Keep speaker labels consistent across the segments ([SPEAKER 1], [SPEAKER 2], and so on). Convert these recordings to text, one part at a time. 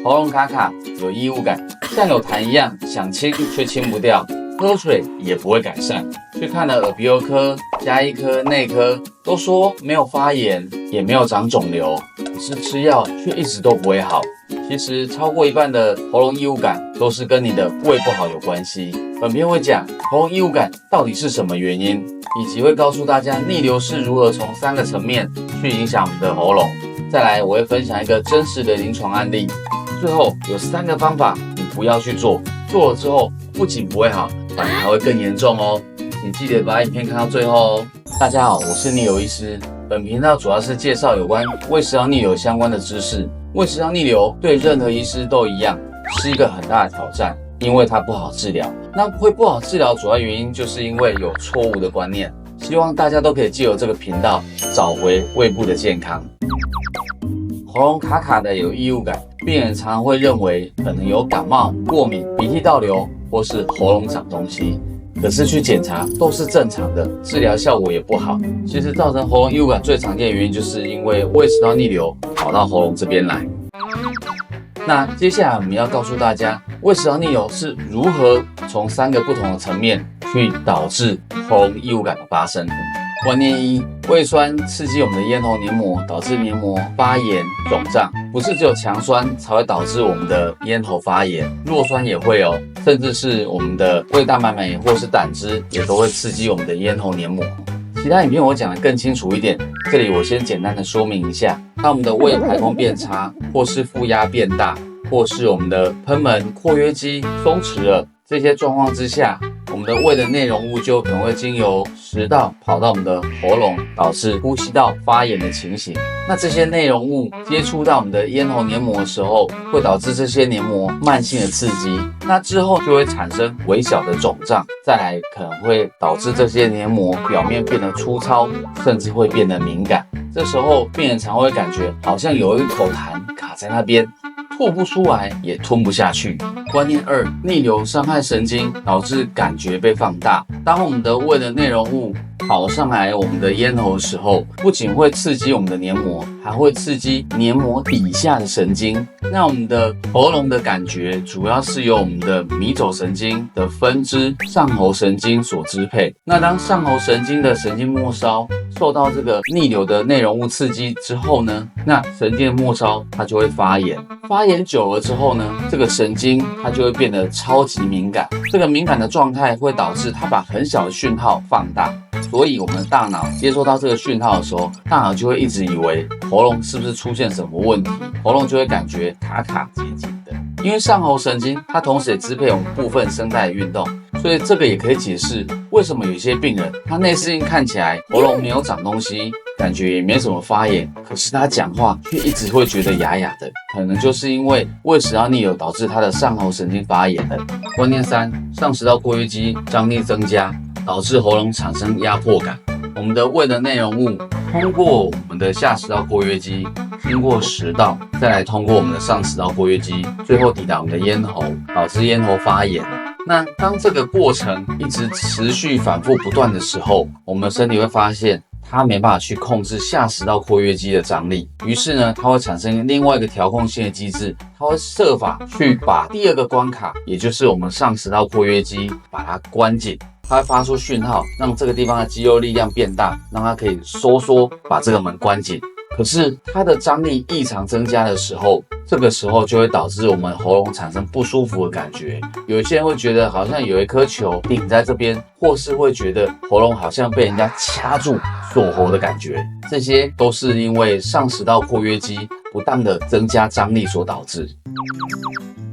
[SPEAKER 1] 喉咙卡卡，有异物感，像有痰一样，想清却清不掉，喝水也不会改善。去看了耳鼻喉科、家医科、内科，都说没有发炎，也没有长肿瘤，可是吃药却一直都不会好。其实超过一半的喉咙异物感都是跟你的胃不好有关系。本片会讲喉咙异物感到底是什么原因，以及会告诉大家逆流是如何从3个层面去影响我们的喉咙。再来，我会分享一个真实的临床案例。最后有3个方法你不要去做，做了之后不仅不会好，反而还会更严重哦。请记得把影片看到最后哦。大家好，我是逆流医师。本频道主要是介绍有关胃食道逆流相关的知识。胃食道逆流对任何医师都一样，是一个很大的挑战，因为它不好治疗。那会不好治疗主要原因就是因为有错误的观念。希望大家都可以借由这个频道找回胃部的健康。喉咙卡卡的有异物感，病人常常会认为可能有感冒、过敏、鼻涕倒流或是喉咙长东西，可是去检查都是正常的，治疗效果也不好。其实造成喉咙异物感最常见的原因就是因为胃食道逆流跑到喉咙这边来。那接下来我们要告诉大家，胃食道逆流是如何从3个不同的层面去导致喉咙异物感的发生。观念1，胃酸刺激我们的咽喉黏膜，导致黏膜发炎肿胀。不是只有强酸才会导致我们的咽喉发炎，弱酸也会哦，甚至是我们的胃大白酶或是胆汁也都会刺激我们的咽喉黏膜。其他影片我讲得更清楚一点，这里我先简单的说明一下。当我们的胃排空变差，或是负压变大，或是我们的贲门括约肌松弛了，这些状况之下，我们的胃的内容物就可能会经由食道跑到我们的喉咙，导致呼吸道发炎的情形。那这些内容物接触到我们的咽喉黏膜的时候，会导致这些黏膜慢性的刺激，那之后就会产生微小的肿胀，再来可能会导致这些黏膜表面变得粗糙，甚至会变得敏感。这时候病人常会感觉好像有一口痰卡在那边，吐不出来，也吞不下去。观念2，逆流伤害神经，导致感觉被放大。当我们的胃的内容物跑上来我们的咽喉的时候，不仅会刺激我们的黏膜，还会刺激黏膜底下的神经。那我们的喉咙的感觉主要是由我们的迷走神经的分支上喉神经所支配。那当上喉神经的神经末梢受到这个逆流的内容物刺激之后呢，那神经的末梢它就会发炎。发炎久了之后呢，这个神经它就会变得超级敏感。这个敏感的状态会导致它把很小的讯号放大。所以我们的大脑接收到这个讯号的时候，大脑就会一直以为喉咙是不是出现什么问题，喉咙就会感觉卡卡紧紧的。因为上喉神经它同时也支配我们部分声带的运动，所以这个也可以解释为什么有些病人他内视镜看起来喉咙没有长东西，感觉也没什么发炎，可是他讲话却一直会觉得哑哑的，可能就是因为胃食道逆流导致他的上喉神经发炎了。观念3，上食道括约肌张力增加，导致喉咙产生压迫感。我们的胃的内容物通过我们的下食道括约肌，经过食道，再来通过我们的上食道括约肌，最后抵达我们的咽喉，导致咽喉发炎。那当这个过程一直持续反复不断的时候，我们的身体会发现它没办法去控制下食道括约肌的张力，于是呢，它会产生另外一个调控性的机制，它会设法去把第2个关卡，也就是我们上食道括约肌，把它关紧。它会发出讯号，让这个地方的肌肉力量变大，让它可以收缩，把这个门关紧。可是它的张力异常增加的时候，这个时候就会导致我们喉咙产生不舒服的感觉。有些人会觉得好像有一颗球顶在这边，或是会觉得喉咙好像被人家掐住锁喉的感觉，这些都是因为上食道括约肌不当的增加张力所导致。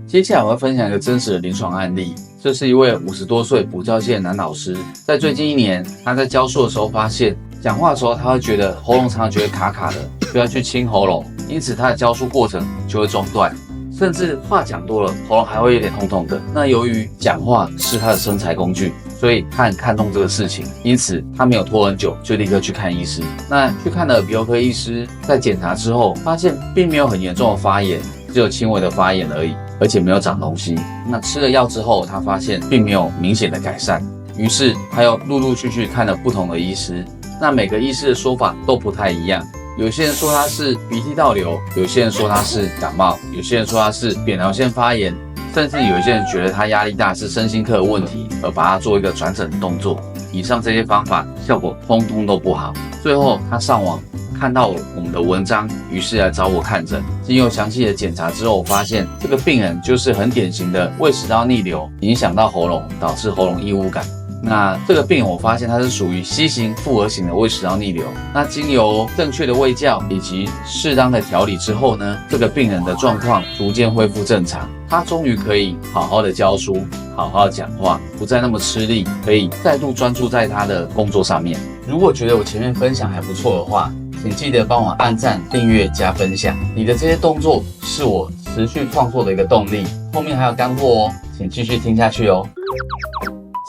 [SPEAKER 1] 接下来我要分享一个真实的临床案例，这是一位50多岁补教界的男老师，在最近1年，他在教授的时候发现，讲话的时候他会觉得喉咙常常觉得卡卡的，需要去清喉咙，因此他的教书过程就会中断，甚至话讲多了，喉咙还会有点痛痛的。那由于讲话是他的生财工具，所以他很看重这个事情，因此他没有拖很久，就立刻去看医师。那去看了耳鼻喉科医师，在检查之后发现并没有很严重的发炎，只有轻微的发炎而已，而且没有长东西。那吃了药之后，他发现并没有明显的改善，于是他又陆陆续续看了不同的医师。那每个医师的说法都不太一样，有些人说它是鼻涕倒流，有些人说它是感冒，有些人说它是扁桃腺发炎，甚至有一些人觉得他压力大是身心科的问题，而把它做一个转诊的动作。以上这些方法效果通通都不好。最后他上网看到我们的文章，于是来找我看诊。经由详细的检查之后，我发现这个病人就是很典型的胃食道逆流，影响到喉咙，导致喉咙异物感。那这个病人我发现他是属于 C 型复合型的胃食道逆流。那经由正确的卫教以及适当的调理之后呢，这个病人的状况逐渐恢复正常，他终于可以好好的教书，好好的讲话，不再那么吃力，可以再度专注在他的工作上面。如果觉得我前面分享还不错的话，请记得帮我按赞、订阅、加分享。你的这些动作是我持续创作的一个动力。后面还有干货哦，请继续听下去哦。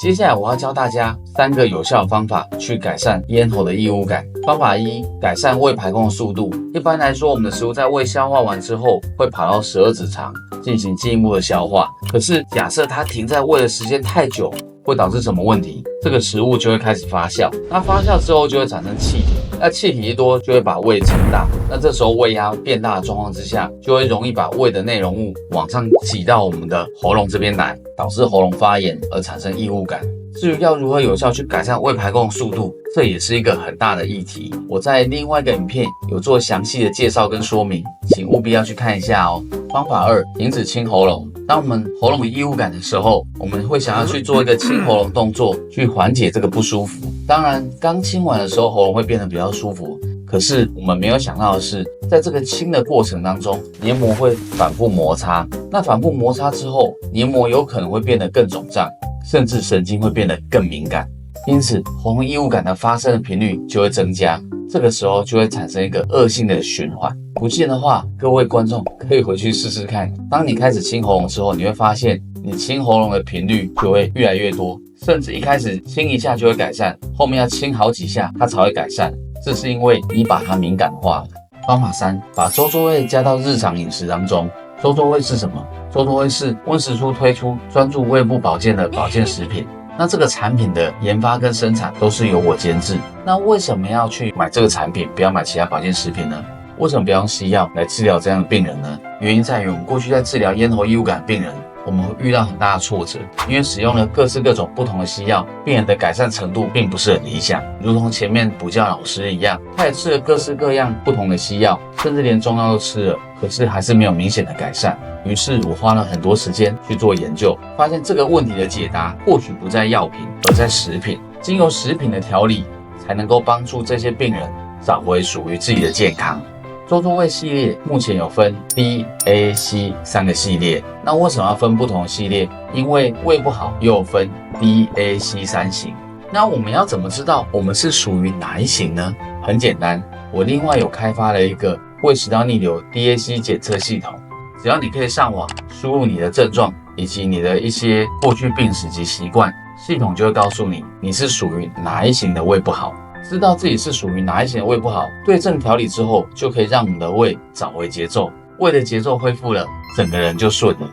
[SPEAKER 1] 接下来我要教大家3个有效的方法去改善咽喉的异物感。方法1，改善胃排空的速度。一般来说，我们的食物在胃消化完之后，会跑到12指肠进行进一步的消化。可是假设它停在胃的时间太久，会导致什么问题？这个食物就会开始发酵，那发酵之后就会产生气体，那气体一多就会把胃撑大，那这时候胃压变大的状况之下，就会容易把胃的内容物往上挤到我们的喉咙这边来，导致喉咙发炎而产生异物感。至于要如何有效去改善胃排空的速度，这也是一个很大的议题。我在另外一个影片有做详细的介绍跟说明，请务必要去看一下哦。方法2，停止清喉咙。当我们喉咙有异物感的时候，我们会想要去做一个清喉咙动作，去缓解这个不舒服。当然，刚清完的时候喉咙会变得比较舒服，可是我们没有想到的是，在这个清的过程当中，黏膜会反复摩擦。那反复摩擦之后，黏膜有可能会变得更肿胀，甚至神经会变得更敏感。因此，喉咙异物感的发生的频率就会增加，这个时候就会产生一个恶性的循环。不信的话，各位观众可以回去试试看。当你开始清喉咙之后，你会发现你清喉咙的频率就会越来越多，甚至一开始清一下就会改善，后面要清好几下它才会改善。这是因为你把它敏感化了。方法3，把周作味加到日常饮食当中。周作味是什么？周作味是温实初推出专注胃部保健的保健食品。那这个产品的研发跟生产都是由我监制。那为什么要去买这个产品，不要买其他保健食品呢？为什么不要用西药来治疗这样的病人呢？原因在于我们过去在治疗咽喉异物感病人，我们会遇到很大的挫折，因为使用了各式各种不同的西药，病人的改善程度并不是很理想。如同前面补教老师一样，他也吃了各式各样不同的西药，甚至连中药都吃了，可是还是没有明显的改善。于是我花了很多时间去做研究，发现这个问题的解答或许不在药品，而在食品。经由食品的调理，才能够帮助这些病人找回属于自己的健康。周作味系列目前有分 D、A、C 3个系列。那为什么要分不同的系列？因为胃不好又有分 D、A、C 3型。那我们要怎么知道我们是属于哪一型呢？很简单，我另外有开发了一个胃食道逆流 DAC 检测系统。只要你可以上网输入你的症状以及你的一些过去病史及习惯，系统就会告诉你你是属于哪一型的胃不好。知道自己是属于哪一型的胃不好，对症调理之后，就可以让我们的胃找回节奏，胃的节奏恢复了，整个人就顺了。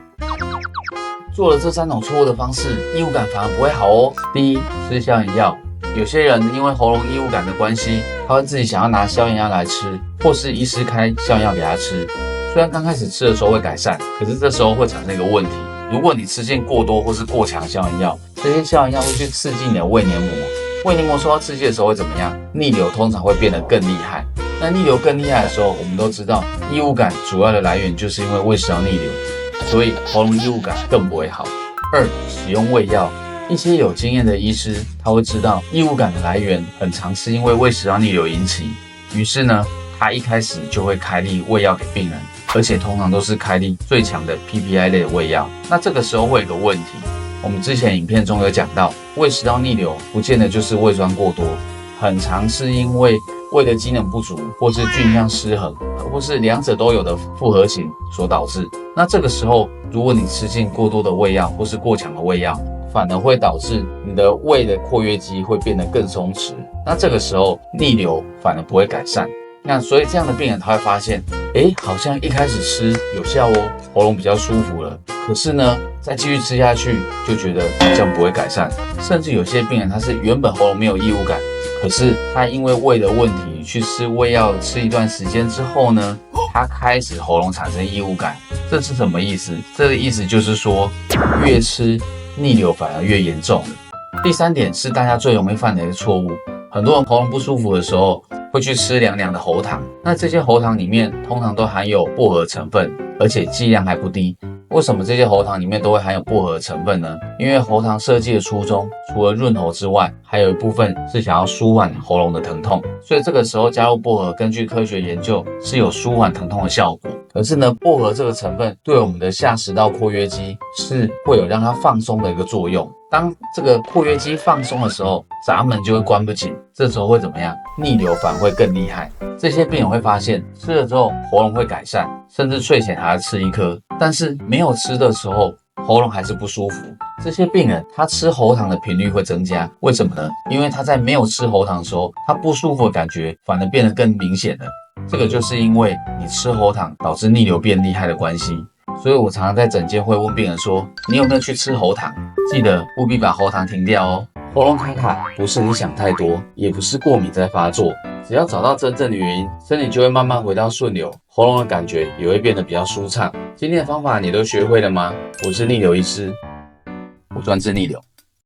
[SPEAKER 1] 做了这3种错误的方式，异物感反而不会好哦。第一，吃消炎药。有些人因为喉咙异物感的关系，他会自己想要拿消炎药来吃，或是医师开消炎药给他吃。虽然刚开始吃的时候会改善，可是这时候会产生一个问题，如果你吃进过多或是过强消炎药，这些消炎药会去刺激你的胃黏膜，胃黏膜受到刺激的时候会怎么样？逆流通常会变得更厉害。那逆流更厉害的时候，我们都知道异物感主要的来源就是因为胃食道逆流，所以喉咙异物感更不会好。2，使用胃药。一些有经验的医师他会知道异物感的来源很常是因为胃食道逆流引起，于是呢，他一开始就会开立胃药给病人，而且通常都是开立最强的 PPI 类的胃药。那这个时候会有个问题，我们之前影片中有讲到，胃食道逆流不见得就是胃酸过多，很常是因为胃的机能不足，或是菌相失衡，或是2者都有的复合型所导致。那这个时候，如果你吃进过多的胃药或是过强的胃药，反而会导致你的胃的括约肌会变得更松弛。那这个时候逆流反而不会改善。那所以这样的病人他会发现，好像一开始吃有效哦，喉咙比较舒服了。可是呢，再继续吃下去就觉得好像不会改善。甚至有些病人他是原本喉咙没有异物感，可是他因为胃的问题去吃胃药，吃一段时间之后呢，他开始喉咙产生异物感。这是什么意思？这个意思就是说，越吃逆流反而越严重。第三点是大家最容易犯的一个错误，很多人喉咙不舒服的时候会去吃凉凉的喉糖，那这些喉糖里面通常都含有薄荷成分，而且剂量还不低。为什么这些喉糖里面都会含有薄荷成分呢？因为喉糖设计的初衷，除了润喉之外，还有一部分是想要舒缓喉咙的疼痛，所以这个时候加入薄荷，根据科学研究是有舒缓疼痛的效果。可是呢，薄荷这个成分对我们的下食道括约肌是会有让它放松的一个作用。当这个括约肌放松的时候，闸门就会关不紧，这时候会怎么样？逆流反而会更厉害。这些病人会发现，吃了之后喉咙会改善，甚至睡前还要吃一颗，但是没有吃的时候，喉咙还是不舒服。这些病人他吃喉糖的频率会增加，为什么呢？因为他在没有吃喉糖的时候，他不舒服的感觉反而变得更明显了。这个就是因为你吃喉糖导致逆流变厉害的关系。所以我常常在诊间会问病人说，你有没有去吃喉糖？记得务必把喉糖停掉哦。喉咙卡卡不是你想太多，也不是过敏在发作，只要找到真正的原因，身体就会慢慢回到顺流，喉咙的感觉也会变得比较舒畅。今天的方法你都学会了吗？我是逆流医师，我专治逆流。